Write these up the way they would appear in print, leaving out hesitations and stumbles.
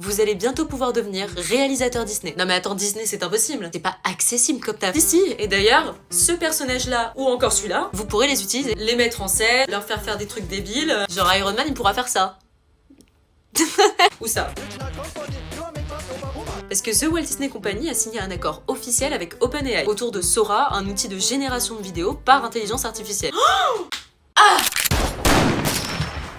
Vous allez bientôt pouvoir devenir réalisateur Disney. Non mais attends, Disney c'est impossible. C'est pas accessible comme taf. Si, et d'ailleurs, ce personnage-là, ou encore celui-là, vous pourrez les utiliser. Les mettre en scène, leur faire des trucs débiles. Genre Iron Man, il pourra faire ça. Ou ça. Parce que The Walt Disney Company a signé un accord officiel avec OpenAI autour de Sora, un outil de génération de vidéos par intelligence artificielle. Oh ah!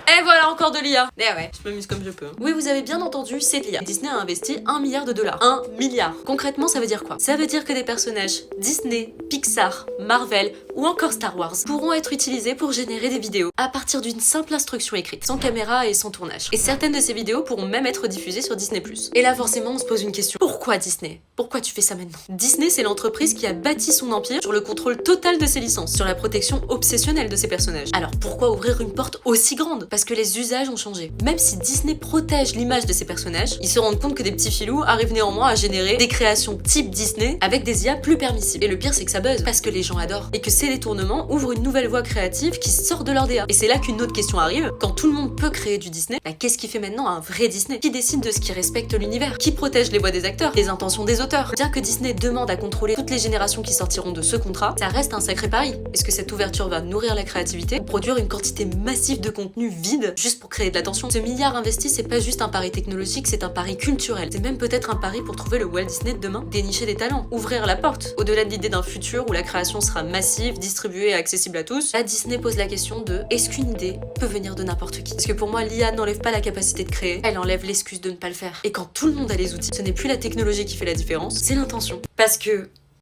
Et voilà encore de l'IA. Eh ouais, je m'amuse comme je peux. Oui, vous avez bien entendu, c'est de l'IA. Disney a investi 1 milliard de dollars. 1 milliard. Concrètement, ça veut dire quoi? Ça veut dire que des personnages Disney, Pixar, Marvel ou encore Star Wars pourront être utilisés pour générer des vidéos à partir d'une simple instruction écrite, sans caméra et sans tournage. Et certaines de ces vidéos pourront même être diffusées sur Disney+. Et là, forcément, on se pose une question. Pourquoi Disney? Pourquoi tu fais ça maintenant? Disney, c'est l'entreprise qui a bâti son empire sur le contrôle total de ses licences, sur la protection obsessionnelle de ses personnages. Alors pourquoi ouvrir une porte aussi grande? Parce que les usages ont changé. Même si Disney protège l'image de ses personnages, ils se rendent compte que des petits filous arrivent néanmoins à générer des créations type Disney avec des IA plus permissibles. Et le pire, c'est que ça buzz parce que les gens adorent. Et que ces détournements ouvrent une nouvelle voie créative qui sort de leur DA. Et c'est là qu'une autre question arrive. Quand tout le monde peut créer du Disney, bah, qu'est-ce qui fait maintenant un vrai Disney? Qui décide de ce qui respecte l'univers? Qui protège les voix des acteurs? Les intentions des auteurs? Bien que Disney demande à contrôler toutes les générations qui sortiront de ce contrat, ça reste un sacré pari. Est-ce que cette ouverture va nourrir la créativité ou produire une quantité massive de contenu vide juste pour créer de l'attention? Ce milliard investi, c'est pas juste un pari technologique, c'est un pari culturel. C'est même peut-être un pari pour trouver le Walt Disney de demain, dénicher des talents, ouvrir la porte. Au-delà de l'idée d'un futur où la création sera massive, distribuée et accessible à tous, là Disney pose la question de est-ce qu'une idée peut venir de n'importe qui? Parce que pour moi, l'IA n'enlève pas la capacité de créer, elle enlève l'excuse de ne pas le faire. Et quand tout le monde a les outils, ce n'est plus la technologie qui fait la différence, c'est l'intention. Parce que